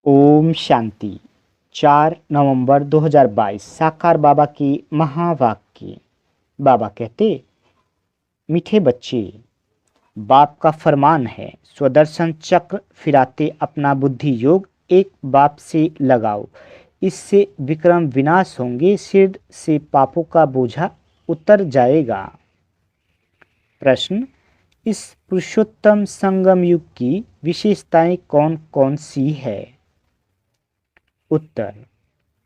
ओम शांति। 4 नवंबर 2022 साकार बाबा की महावाक्य। बाबा कहते, मीठे बच्चे, बाप का फरमान है, स्वदर्शन चक्र फिराते अपना बुद्धि योग एक बाप से लगाओ, इससे विक्रम विनाश होंगे, सिर से पापों का बोझा उतर जाएगा। प्रश्न, इस पुरुषोत्तम संगम युग की विशेषताएं कौन कौन सी है? उत्तर,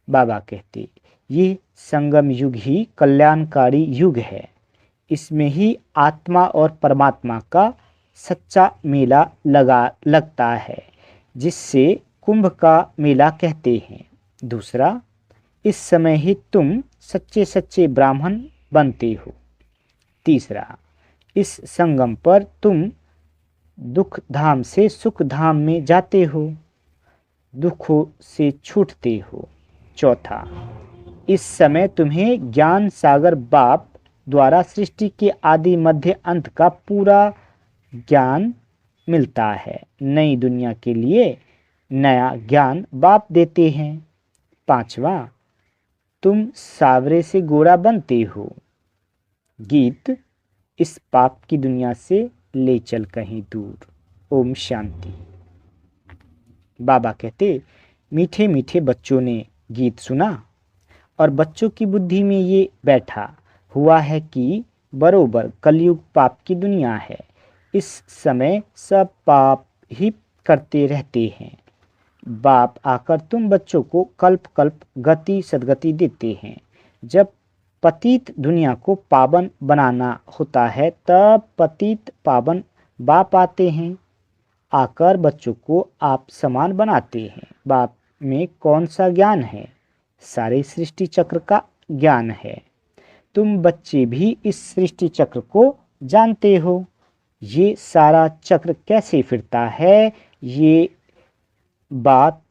बाबा कहते, ये संगम युग ही कल्याणकारी युग है। इसमें ही आत्मा और परमात्मा का सच्चा मेला लगता है, जिससे कुंभ का मेला कहते हैं। दूसरा, इस समय ही तुम सच्चे सच्चे ब्राह्मण बनते हो। तीसरा, इस संगम पर तुम दुख धाम से सुख धाम में जाते हो, दुखों से छूटते हो। चौथा, इस समय तुम्हें ज्ञान सागर बाप द्वारा सृष्टि के आदि मध्य अंत का पूरा ज्ञान मिलता है। नई दुनिया के लिए नया ज्ञान बाप देते हैं। पांचवा, तुम सावरे से गोरा बनते हो। गीत, इस पाप की दुनिया से ले चल कहीं दूर। ओम शांति। बाबा कहते, मीठे मीठे बच्चों ने गीत सुना और बच्चों की बुद्धि में ये बैठा हुआ है कि बरोबर कलयुग पाप की दुनिया है। इस समय सब पाप ही करते रहते हैं। बाप आकर तुम बच्चों को कल्प कल्प गति सदगति देते हैं। जब पतित दुनिया को पावन बनाना होता है, तब पतित पावन बाप आते हैं, आकर बच्चों को आप समान बनाते हैं। बाप में कौन सा ज्ञान है? सारे सृष्टि चक्र का ज्ञान है। तुम बच्चे भी इस सृष्टि चक्र को जानते हो। ये सारा चक्र कैसे फिरता है, ये बात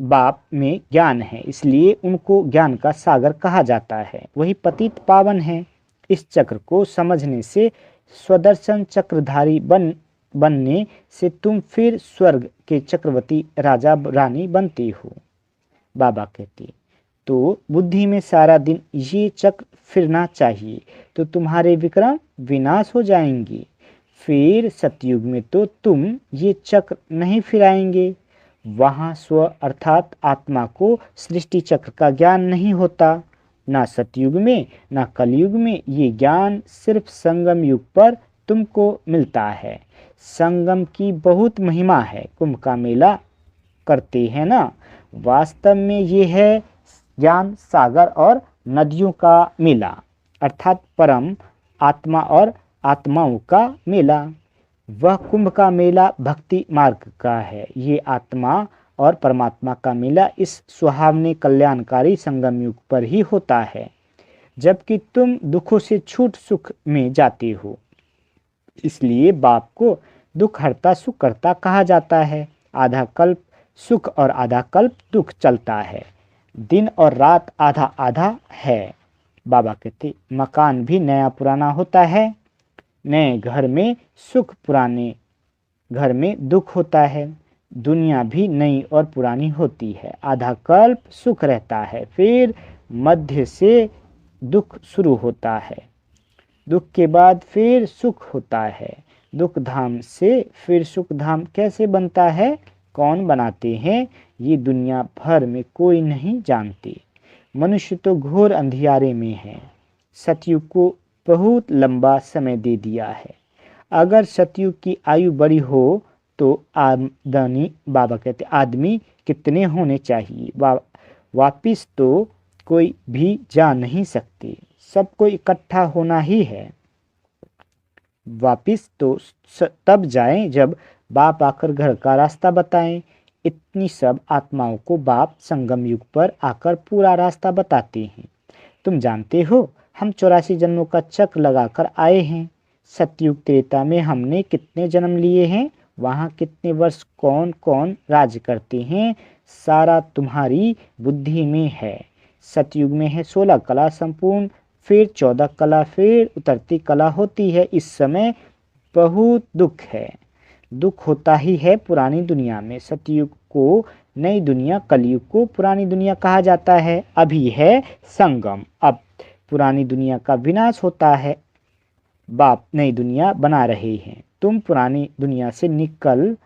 बाप में ज्ञान है, इसलिए उनको ज्ञान का सागर कहा जाता है। वही पतित पावन है। इस चक्र को समझने से स्वदर्शन चक्रधारी बनने से तुम फिर स्वर्ग के चक्रवर्ती राजा रानी बनते हो। बाबा कहते, तो बुद्धि में सारा दिन ये चक्र फिरना चाहिए, तो तुम्हारे विक्रम विनाश हो जाएंगे। फिर सतयुग में तो तुम ये चक्र नहीं फिराएंगे। वहाँ स्व अर्थात आत्मा को सृष्टि चक्र का ज्ञान नहीं होता। ना सतयुग में ना कलयुग में ये ज्ञान सिर्फ संगम युग पर तुमको मिलता है। संगम की बहुत महिमा है। कुंभ का मेला करते हैं ना, वास्तव में ये है ज्ञान सागर और नदियों का मेला, अर्थात परम आत्मा और आत्माओं का मेला। वह कुंभ का मेला भक्ति मार्ग का है। ये आत्मा और परमात्मा का मेला इस सुहावने कल्याणकारी संगम युग पर ही होता है, जबकि तुम दुखों से छूट सुख में जाते हो। इसलिए बाप को दुख हरता सुख करता कहा जाता है। आधा कल्प सुख और आधा कल्प दुख चलता है। दिन और रात आधा आधा है। बाबा कहते, मकान भी नया पुराना होता है। नए घर में सुख, पुराने घर में दुख होता है। दुनिया भी नई और पुरानी होती है। आधा कल्प सुख रहता है, फिर मध्य से दुख शुरू होता है। दुख के बाद फिर सुख होता है। दुख धाम से फिर सुख धाम कैसे बनता है, कौन बनाते हैं, ये दुनिया भर में कोई नहीं जानते। मनुष्य तो घोर अंधियारे में है। सतयुग को बहुत लंबा समय दे दिया है। अगर सतयुग की आयु बड़ी हो तो आमदनी, बाबा कहते, आदमी कितने होने चाहिए, वापिस तो कोई भी जा नहीं सकते। सबको इकट्ठा होना ही है। वापिस तो तब जाएं जब बाप आकर घर का रास्ता बताएं। इतनी सब आत्माओं को बाप संगम युग पर आकर पूरा रास्ता बताते हैं। तुम जानते हो, हम 84 जन्मों का चक्र लगाकर आए हैं। सतयुग त्रेता में हमने कितने जन्म लिए हैं, वहाँ कितने वर्ष कौन कौन राज करते हैं, सारा तुम्हारी बुद्धि में है। सतयुग में है 16 कला संपूर्ण, फिर 14 कला, फिर उतरती कला होती है। इस समय बहुत दुख है, दुख होता ही है पुरानी दुनिया में। सतयुग को नई दुनिया, कलयुग को पुरानी दुनिया कहा जाता है। अभी है संगम, अब पुरानी दुनिया का विनाश होता है, बाप नई दुनिया बना रहे हैं। तुम पुरानी दुनिया से निकल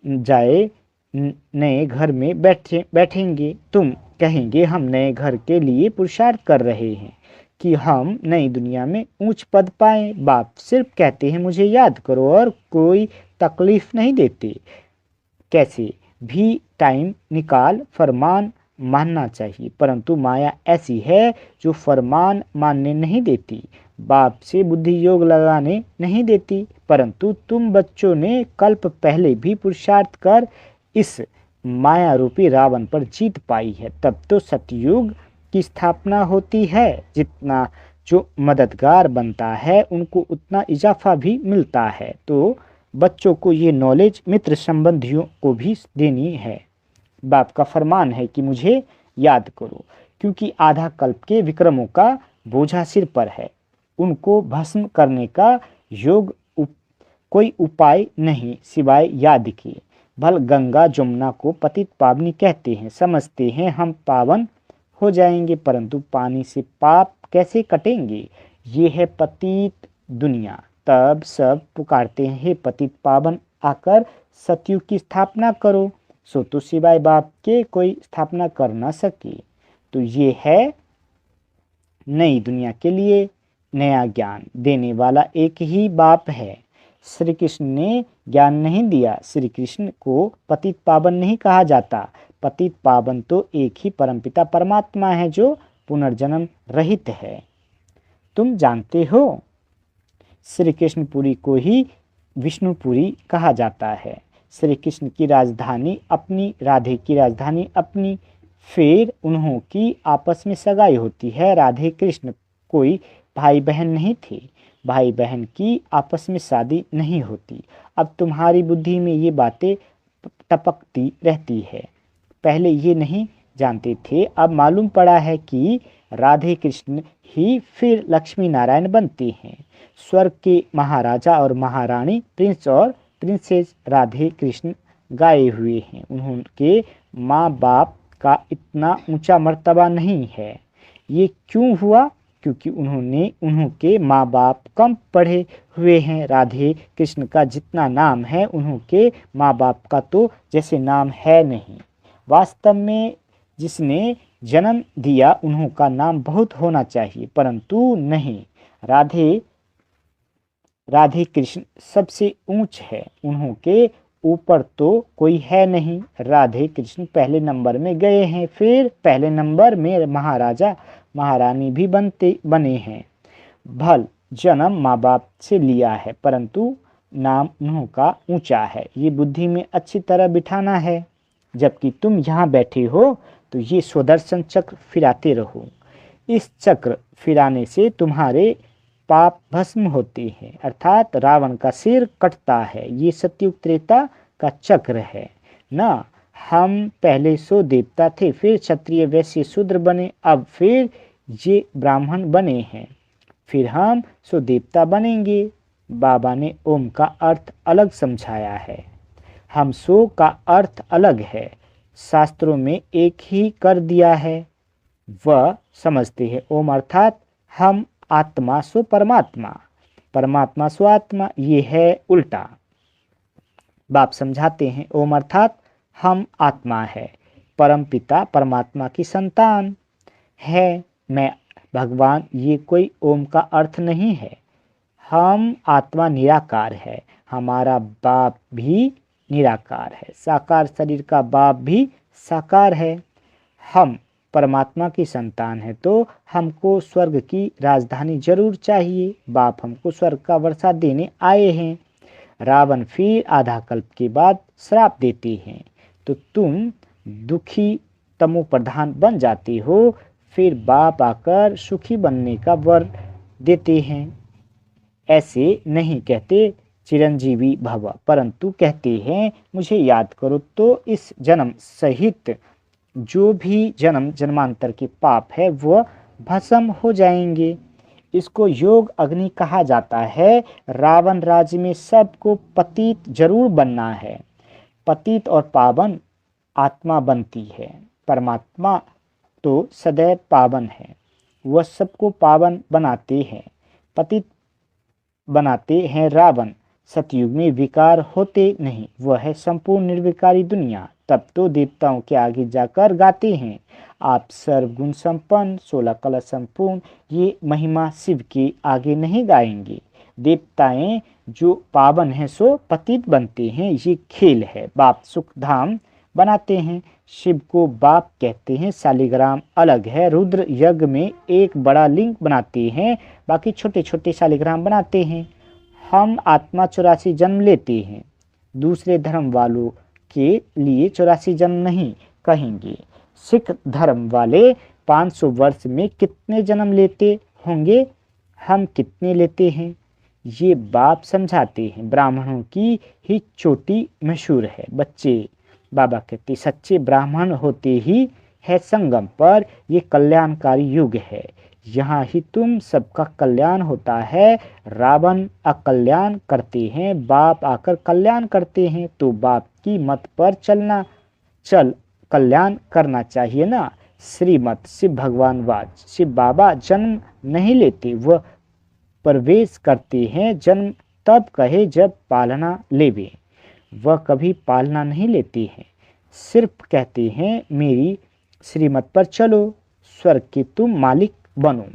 जाए नए घर में बैठेंगे। तुम कहेंगे हम नए घर के लिए पुरुषार्थ कर रहे हैं कि हम नई दुनिया में ऊंच पद पाएं। बाप सिर्फ कहते हैं मुझे याद करो और कोई तकलीफ नहीं देते। कैसे भी टाइम निकाल फरमान मानना चाहिए, परंतु माया ऐसी है जो फरमान मानने नहीं देती, बाप से बुद्धि योग लगाने नहीं देती। परंतु तुम बच्चों ने कल्प पहले भी पुरुषार्थ कर इस माया रूपी रावण पर जीत पाई है, तब तो सतयुग की स्थापना होती है। जितना जो मददगार बनता है उनको उतना इजाफा भी मिलता है। तो बच्चों को ये नॉलेज मित्र संबंधियों को भी देनी है। बाप का फरमान है कि मुझे याद करो, क्योंकि आधा कल्प के विक्रमों का बोझा सिर पर है। उनको भस्म करने का कोई उपाय नहीं सिवाय याद के। भल गंगा जमुना को पतित पावनी कहते हैं, समझते हैं हम पावन हो जाएंगे, परंतु पानी से पाप कैसे कटेंगे। ये है पतित दुनिया। तब सब पुकारते हैं हे पतित पावन आकर सतयुग की स्थापना करो। सो तो सिवाय बाप के कोई स्थापना कर ना सके। तो ये है नई दुनिया के लिए नया ज्ञान देने वाला एक ही बाप है। श्री कृष्ण ने ज्ञान नहीं दिया। श्री कृष्ण को पतित पावन नहीं कहा जाता। पतित पावन तो एक ही परमपिता परमात्मा है जो पुनर्जन्म रहित है। तुम जानते हो श्री कृष्णपुरी को ही विष्णुपुरी कहा जाता है। श्री कृष्ण की राजधानी अपनी, राधे की राजधानी अपनी, फिर उन्हों की आपस में सगाई होती है। राधे कृष्ण कोई भाई बहन नहीं थे, भाई बहन की आपस में शादी नहीं होती। अब तुम्हारी बुद्धि में ये बातें टपकती रहती है, पहले ये नहीं जानते थे, अब मालूम पड़ा है कि राधे कृष्ण ही फिर लक्ष्मी नारायण बनते हैं। स्वर्ग के महाराजा और महारानी, प्रिंस और प्रिंसेस राधे कृष्ण गाए हुए हैं। उनके माँ बाप का इतना ऊंचा मर्तबा नहीं है। ये क्यों हुआ? क्योंकि उन्होंने माँ बाप कम पढ़े हुए हैं। राधे कृष्ण का जितना नाम है उनके माँ बाप का तो जैसे नाम है नहीं। वास्तव में जिसने जन्म दिया उनका नाम बहुत होना चाहिए, परंतु नहीं। राधे कृष्ण सबसे ऊंच है, उनके ऊपर तो कोई है नहीं। राधे कृष्ण पहले नंबर में गए हैं, फिर पहले नंबर में महाराजा महारानी भी बने हैं। भल जन्म माँ बाप से लिया है, परंतु नाम उनका ऊंचा है। ये बुद्धि में अच्छी तरह बिठाना है। जबकि तुम यहाँ बैठे हो तो ये स्वदर्शन चक्र फिराते रहो। इस चक्र फिराने से तुम्हारे पाप भस्म होते हैं, अर्थात रावण का सिर कटता है। ये सतयुग त्रेता का चक्र है ना। हम पहले सो देवता थे, फिर क्षत्रिय वैश्य शूद्र बने, अब फिर ये ब्राह्मण बने हैं, फिर हम सो देवता बनेंगे। बाबा ने ओम का अर्थ अलग समझाया है, हम सो का अर्थ अलग है। शास्त्रों में एक ही कर दिया है। वह समझते हैं ओम अर्थात हम आत्मा सो परमात्मा, परमात्मा सो आत्मा, ये है उल्टा। बाप समझाते हैं ओम अर्थात हम आत्मा है, परम पिता परमात्मा की संतान है, मैं भगवान। ये कोई ओम का अर्थ नहीं है। हम आत्मा निराकार है, हमारा बाप भी निराकार है, साकार शरीर का बाप भी साकार है। हम परमात्मा की संतान है तो हमको स्वर्ग की राजधानी जरूर चाहिए। बाप हमको स्वर्ग का वर्षा देने आए हैं। रावण फिर आधा कल्प के बाद श्राप देते हैं तो तुम दुखी तमो प्रधान बन जाते हो, फिर बाप आकर सुखी बनने का वर देते हैं। ऐसे नहीं कहते चिरंजीवी भव, परंतु कहते हैं मुझे याद करो, तो इस जन्म सहित जो भी जन्मांतर के पाप है वह भस्म हो जाएंगे। इसको योग अग्नि कहा जाता है। रावण राज्य में सबको पतित जरूर बनना है। पतित और पावन आत्मा बनती है, परमात्मा तो सदैव पावन है, वह सबको पावन बनाते हैं। पतित बनाते हैं रावण। सतयुग में विकार होते नहीं, वह है संपूर्ण निर्विकारी दुनिया। तब तो देवताओं के आगे जाकर गाते हैं, आप सर्वगुण संपन्न 16 कला संपूर्ण। ये महिमा शिव के आगे नहीं गाएंगे। देवताएं जो पावन हैं सो पतित बनते हैं, ये खेल है। बाप सुख धाम बनाते हैं, शिव को बाप कहते हैं। शालिग्राम अलग है, रुद्र यज्ञ में एक बड़ा लिंग बनाते हैं, बाकी छोटे छोटे शालिग्राम बनाते हैं। हम आत्मा 84 जन्म लेते हैं, दूसरे धर्म वालों के लिए 84 जन्म नहीं कहेंगे। सिख धर्म वाले 500 वर्ष में कितने जन्म लेते होंगे, हम कितने लेते हैं, ये बाप समझाते हैं। ब्राह्मणों की ही चोटी मशहूर है। बच्चे बाबा कहते सच्चे ब्राह्मण होते ही है संगम पर। ये कल्याणकारी युग है, यहाँ ही तुम सबका कल्याण होता है। रावण अकल्याण करते हैं, बाप आकर कल्याण करते हैं। तो बाप की मत पर चल कल्याण करना चाहिए ना। श्रीमत शिव भगवान वाच, शिव बाबा जन्म नहीं लेते, वह प्रवेश करते हैं। जन्म तब कहे जब पालना लेवे, वह कभी पालना नहीं लेते हैं। सिर्फ कहते हैं मेरी श्रीमत पर चलो, स्वर्ग के तुम मालिक बनो।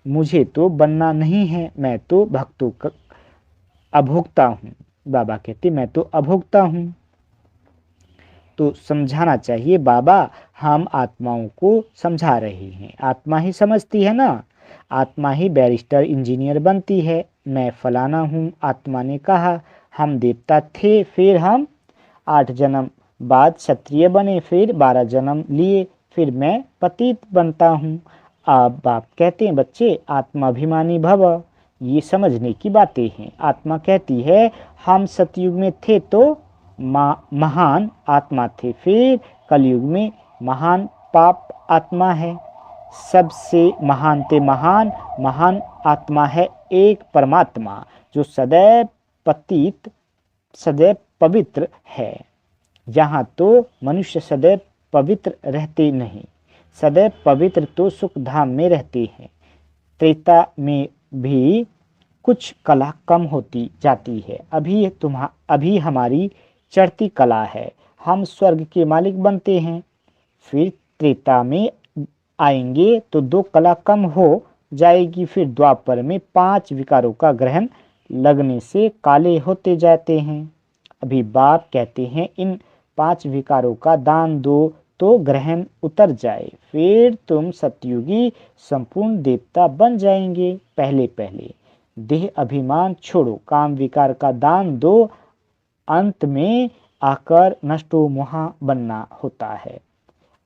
मुझे तो बनना नहीं है, मैं तो भक्तों का अभोक्ता हूँ। बाबा कहते मैं तो अभोक्ता हूँ। तो समझाना चाहिए बाबा, हम आत्माओं को समझा रहे हैं, आत्मा ही समझती है ना। आत्मा ही बैरिस्टर इंजीनियर बनती है। मैं फलाना हूँ, आत्मा ने कहा। हम देवता थे, फिर हम 8 जन्म बाद क्षत्रिय बने, फिर 12 जन्म लिए, फिर मैं पतित बनता हूँ। अब बाप कहते हैं बच्चे आत्माभिमानी भव, ये समझने की बातें हैं। आत्मा कहती है हम सतयुग में थे तो महान आत्मा थे, फिर कलयुग में महान पाप आत्मा है। सबसे महान ते महान महान आत्मा है एक परमात्मा, जो सदैव पतित सदैव पवित्र है। यहाँ तो मनुष्य सदैव पवित्र रहते नहीं, सदैव पवित्र तो सुख धाम में रहते हैं। त्रेता में भी कुछ कला कम होती जाती है। अभी हमारी चढ़ती कला है, हम स्वर्ग के मालिक बनते हैं। फिर त्रेता में आएंगे तो 2 कला कम हो जाएगी। फिर द्वापर में 5 विकारों का ग्रहण लगने से काले होते जाते हैं। अभी बाप कहते हैं इन 5 विकारों का दान दो तो ग्रहण उतर जाए, फिर तुम सतयुगी संपूर्ण देवता बन जाएंगे। पहले पहले देह अभिमान छोड़ो, काम विकार का दान दो, अंत में आकर नष्टो मोहा बनना होता है।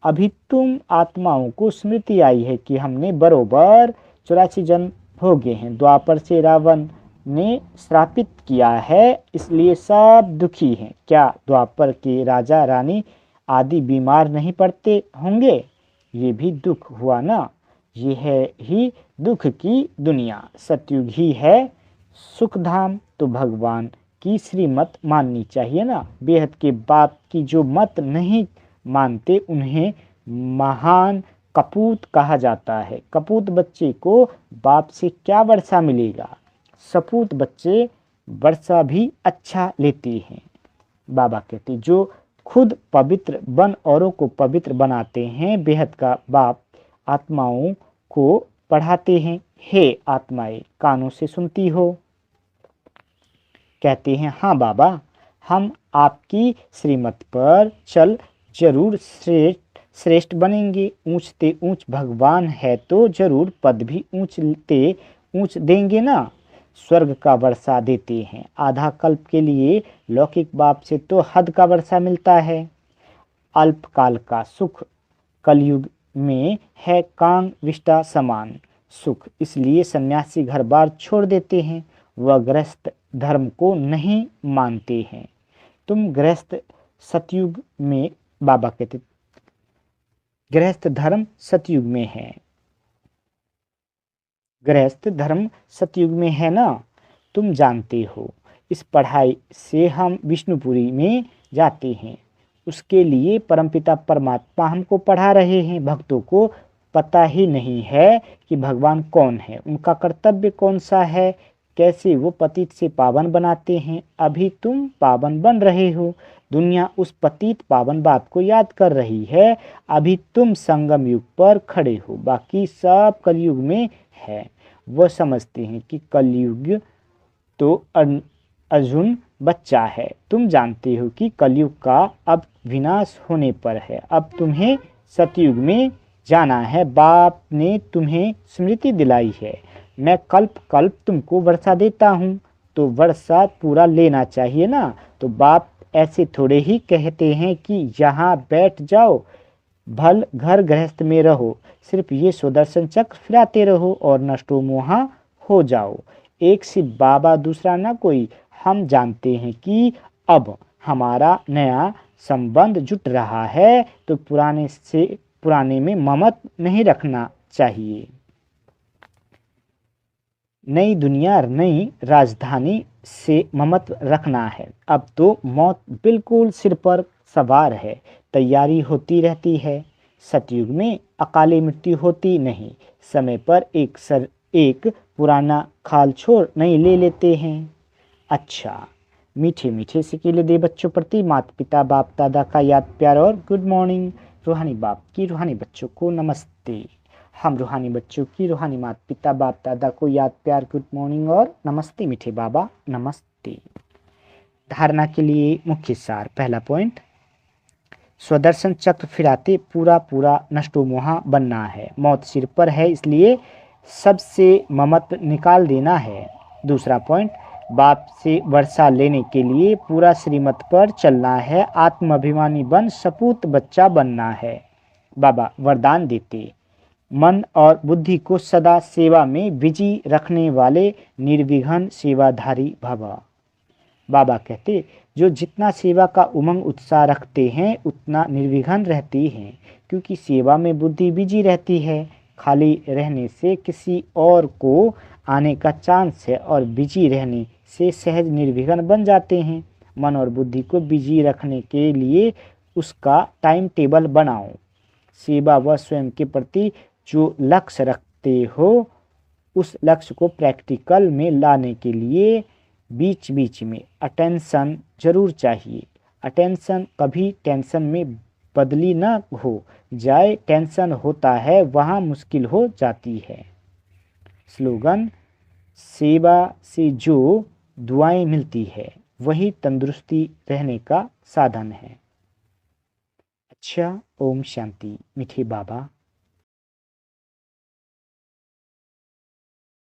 अभी तुम आत्माओं को स्मृति आई है कि हमने बरोबर 84 जन्म हो गए हैं। द्वापर से रावण ने श्रापित किया है, इसलिए सब दुखी हैं। क्या द्वापर के राजा रानी आदि बीमार नहीं पड़ते होंगे? ये भी दुख हुआ ना। ये है ही दुख की दुनिया। सतयुग ही है सुख धाम। तो भगवान की श्रीमत माननी चाहिए ना। बेहद के बाप की जो मत नहीं मानते उन्हें महान कपूत कहा जाता है। कपूत बच्चे को बाप से क्या वर्षा मिलेगा? सपूत बच्चे वर्षा भी अच्छा लेते हैं। बाबा कहते जो खुद पवित्र बन औरों को पवित्र बनाते हैं, बेहद का बाप आत्माओं को पढ़ाते हैं। हे आत्माएं, कानों से सुनती हो? कहते हैं हाँ बाबा, हम आपकी श्रीमत पर चल जरूर श्रेष्ठ बनेंगे। ऊंचते ऊंच भगवान है तो जरूर पद भी ऊंचते ऊंच देंगे ना। स्वर्ग का वर्षा देते हैं, आधा कल्प के लिए लौकिक बाप से तो हद का वर्षा मिलता है। अल्पकाल का सुख कलयुग में है कांग विष्टा समान सुख, इसलिए सन्यासी घर बार छोड़ देते हैं। वह गृहस्थ धर्म को नहीं मानते हैं। तुम गृहस्थ सतयुग में, बाबा कहते गृहस्थ धर्म सतयुग में है। गृहस्थ धर्म सतयुग में है ना, तुम जानते हो। इस पढ़ाई से हम विष्णुपुरी में जाते हैं, उसके लिए परमपिता परमात्मा हमको पढ़ा रहे हैं। भक्तों को पता ही नहीं है कि भगवान कौन है, उनका कर्तव्य कौन सा है, कैसे वो पतित से पावन बनाते हैं। अभी तुम पावन बन रहे हो, दुनिया उस पतित पावन बाप को याद कर रही है। अभी तुम संगम युग पर खड़े हो, बाकी सब कलयुग में है। वो समझते हैं कि कलयुग तो अर्जुन बच्चा है। तुम जानते हो कि कलयुग का अब विनाश होने पर है, अब तुम्हें सतयुग में जाना है। बाप ने तुम्हें स्मृति दिलाई है। मैं कल्प कल्प तुमको वर्षा देता हूँ, तो वर्षा पूरा लेना चाहिए ना। तो बाप ऐसे थोड़े ही कहते हैं कि यहाँ बैठ जाओ, भल घर गृहस्थ में रहो, सिर्फ ये सुदर्शन चक्र फिराते रहो और नष्टो मोहा हो जाओ। एक सिर्फ बाबा, दूसरा ना कोई। हम जानते हैं कि अब हमारा नया संबंध जुट रहा है, तो पुराने में ममत नहीं रखना चाहिए। नई दुनिया, नई राजधानी से ममत रखना है। अब तो मौत बिल्कुल सिर पर सवार है, तैयारी होती रहती है। सतयुग में अकाली मृत्यु होती नहीं, समय पर एक पुराना खाल छोड़ नहीं ले लेते हैं। अच्छा, मीठे मीठे से केले दे बच्चों प्रति माता पिता बाप दादा का याद प्यार और गुड मॉर्निंग। रूहानी बाप की रूहानी बच्चों को नमस्ते। हम रूहानी बच्चों की रूहानी माता पिता बाप दादा को याद प्यार गुड मॉर्निंग और नमस्ते मीठे बाबा नमस्ते। धारणा के लिए मुख्य सार। पहला पॉइंट, स्वदर्शन चक्र फिराते पूरा पूरा नष्टो मोहा बनना है। मौत सिर पर है, इसलिए सबसे ममत निकाल देना है। दूसरा पॉइंट, बाप से वर्षा लेने के लिए पूरा श्रीमत पर चलना है। आत्माभिमानी बन सपूत बच्चा बनना है। बाबा वरदान देते, मन और बुद्धि को सदा सेवा में बिजी रखने वाले निर्विघ्न सेवाधारी भव। बाबा कहते, जो जितना सेवा का उमंग उत्साह रखते हैं उतना निर्विघ्न रहते हैं, क्योंकि सेवा में बुद्धि बिजी रहती है। खाली रहने से किसी और को आने का चांस है और बिजी रहने से सहज निर्विघ्न बन जाते हैं। मन और बुद्धि को बिजी रखने के लिए उसका टाइम टेबल बनाओ। सेवा व स्वयं के प्रति जो लक्ष्य रखते हो, उस लक्ष्य को प्रैक्टिकल में लाने के लिए बीच बीच में अटेंशन जरूर चाहिए। अटेंशन कभी टेंशन में बदली ना हो जाए। टेंशन होता है वहाँ मुश्किल हो जाती है। स्लोगन, सेवा से जो दुआएं मिलती है वही तंदुरुस्ती रहने का साधन है। अच्छा, ओम शांति मीठे बाबा।